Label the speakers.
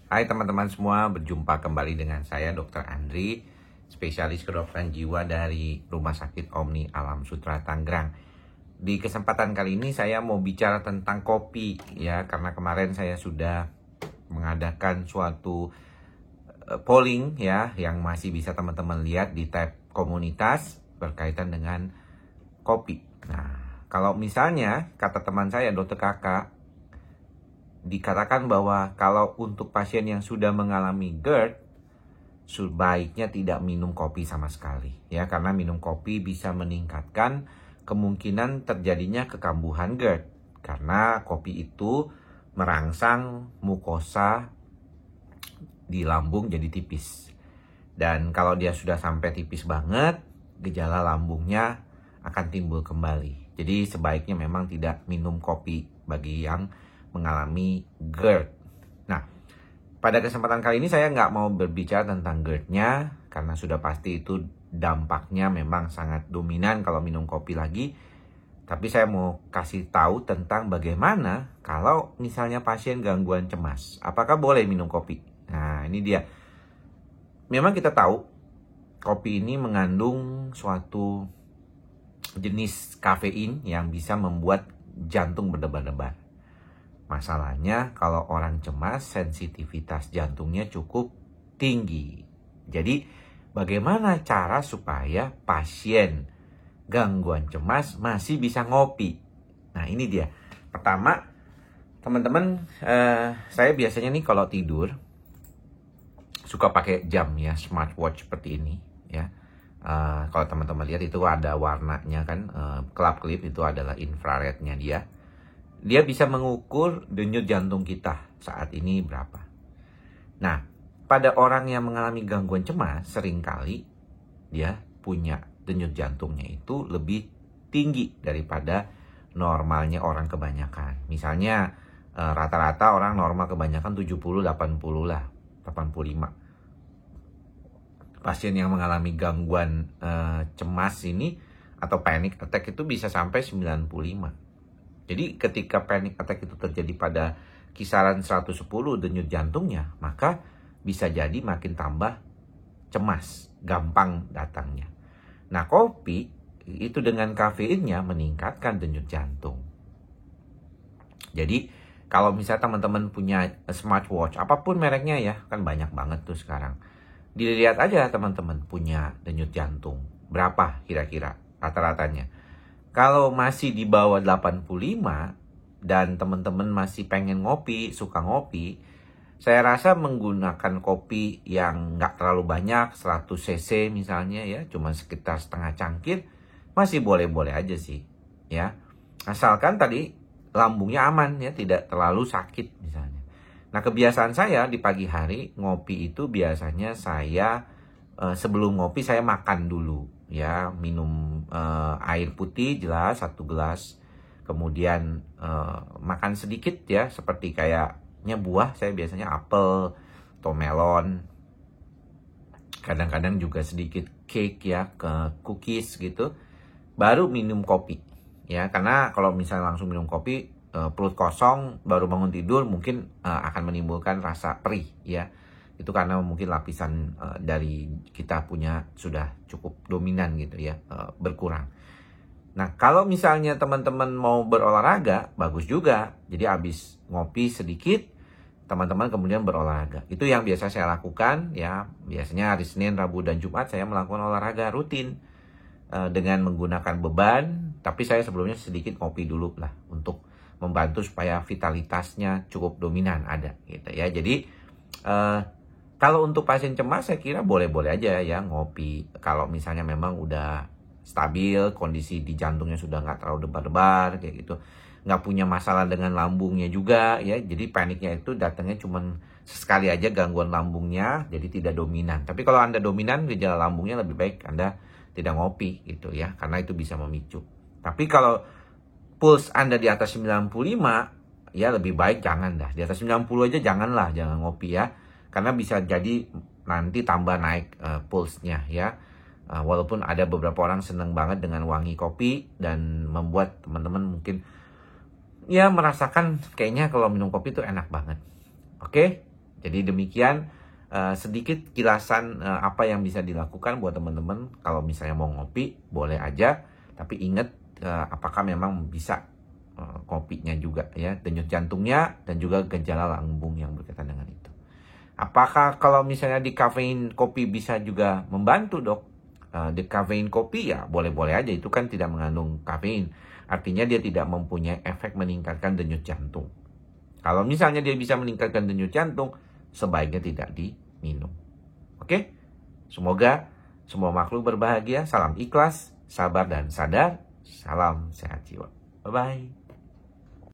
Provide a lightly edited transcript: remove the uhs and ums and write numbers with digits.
Speaker 1: Hai teman-teman semua, berjumpa kembali dengan saya Dr. Andri, spesialis kedokteran jiwa dari Rumah Sakit Omni Alam Sutra Tangerang. Di kesempatan kali ini saya mau bicara tentang kopi ya, karena kemarin saya sudah mengadakan suatu polling ya, yang masih bisa teman-teman lihat di tab komunitas berkaitan dengan kopi. Nah, kalau misalnya kata teman saya Dr. Kakak, dikatakan bahwa kalau untuk pasien yang sudah mengalami GERD, sebaiknya tidak minum kopi sama sekali ya, karena minum kopi bisa meningkatkan kemungkinan terjadinya kekambuhan GERD karena kopi itu merangsang mukosa di lambung jadi tipis. Dan kalau dia sudah sampai tipis banget, gejala lambungnya akan timbul kembali. Jadi sebaiknya memang tidak minum kopi bagi yang mengalami GERD. Nah, pada kesempatan kali ini saya nggak mau berbicara tentang GERD-nya, karena sudah pasti itu dampaknya memang sangat dominan kalau minum kopi lagi. Tapi saya mau kasih tahu tentang bagaimana kalau misalnya pasien gangguan cemas, apakah boleh minum kopi? Nah, ini dia. Memang kita tahu kopi ini mengandung suatu jenis kafein yang bisa membuat jantung berdebar-debar. Masalahnya kalau orang cemas, sensitivitas jantungnya cukup tinggi. Jadi bagaimana cara supaya pasien gangguan cemas masih bisa ngopi? Nah, ini dia. Pertama, teman-teman, saya biasanya nih kalau tidur suka pakai jam ya, smartwatch seperti ini ya. Kalau teman-teman lihat itu ada warnanya kan, kelap-kelip itu adalah infrarednya dia. Dia bisa mengukur denyut jantung kita saat ini berapa. Nah, pada orang yang mengalami gangguan cemas, seringkali dia punya denyut jantungnya itu lebih tinggi daripada normalnya orang kebanyakan. Misalnya rata-rata orang normal kebanyakan 70-80 lah, 85. Pasien yang mengalami gangguan cemas ini atau panic attack itu bisa sampai 95. Jadi ketika panic attack itu terjadi pada kisaran 110 denyut jantungnya, maka bisa jadi makin tambah cemas, gampang datangnya. Nah, kopi itu dengan kafeinnya meningkatkan denyut jantung. Jadi kalau misalnya teman-teman punya smartwatch, apapun mereknya ya, kan banyak banget tuh sekarang. Dilihat aja teman-teman punya denyut jantung berapa kira-kira rata-ratanya. Kalau masih di bawah 85 dan teman-teman masih pengen ngopi, suka ngopi, saya rasa menggunakan kopi yang nggak terlalu banyak, 100 cc misalnya ya, cuma sekitar setengah cangkir, masih boleh-boleh aja sih ya. Asalkan tadi lambungnya aman ya, tidak terlalu sakit misalnya. Nah, kebiasaan saya di pagi hari ngopi itu biasanya saya sebelum ngopi saya makan dulu ya, minum air putih jelas 1 gelas, kemudian makan sedikit ya, seperti kayaknya buah, saya biasanya apel atau melon, kadang-kadang juga sedikit cake ya, ke cookies gitu, baru minum kopi ya. Karena kalau misalnya langsung minum kopi, perut kosong baru bangun tidur mungkin akan menimbulkan rasa perih ya. Itu karena mungkin lapisan dari kita punya sudah cukup dominan gitu ya, berkurang. Nah, kalau misalnya teman-teman mau berolahraga, bagus juga. Jadi habis ngopi sedikit, teman-teman kemudian berolahraga. Itu yang biasa saya lakukan ya. Biasanya hari Senin, Rabu, dan Jumat saya melakukan olahraga rutin dengan menggunakan beban. Tapi saya sebelumnya sedikit ngopi dulu lah untuk membantu supaya vitalitasnya cukup dominan ada gitu ya. Jadi kalau untuk pasien cemas saya kira boleh-boleh aja ya ngopi. Kalau misalnya memang udah stabil, kondisi di jantungnya sudah nggak terlalu debar-debar kayak gitu, nggak punya masalah dengan lambungnya juga ya. Jadi paniknya itu datangnya cuman sesekali aja gangguan lambungnya, jadi tidak dominan. Tapi kalau Anda dominan gejala lambungnya, lebih baik Anda tidak ngopi gitu ya, karena itu bisa memicu. Tapi kalau puls Anda di atas 95 ya, lebih baik jangan dah. Di atas 90 aja janganlah, jangan ngopi ya. Karena bisa jadi nanti tambah naik pulsnya ya. Walaupun ada beberapa orang seneng banget dengan wangi kopi dan membuat teman-teman mungkin ya merasakan kayaknya kalau minum kopi itu enak banget. Oke? Jadi demikian sedikit kilasan apa yang bisa dilakukan buat teman-teman. Kalau misalnya mau ngopi, boleh aja. Tapi ingat apakah memang bisa kopinya juga ya, denyut jantungnya dan juga gejala lambung yang berkaitan dengan itu. Apakah kalau misalnya di kafein kopi bisa juga membantu, dok? Di kafein kopi ya boleh-boleh aja, itu kan tidak mengandung kafein. Artinya dia tidak mempunyai efek meningkatkan denyut jantung. Kalau misalnya dia bisa meningkatkan denyut jantung, sebaiknya tidak diminum. Oke? Semoga semua makhluk berbahagia. Salam ikhlas, sabar dan sadar. Salam sehat jiwa. Bye-bye.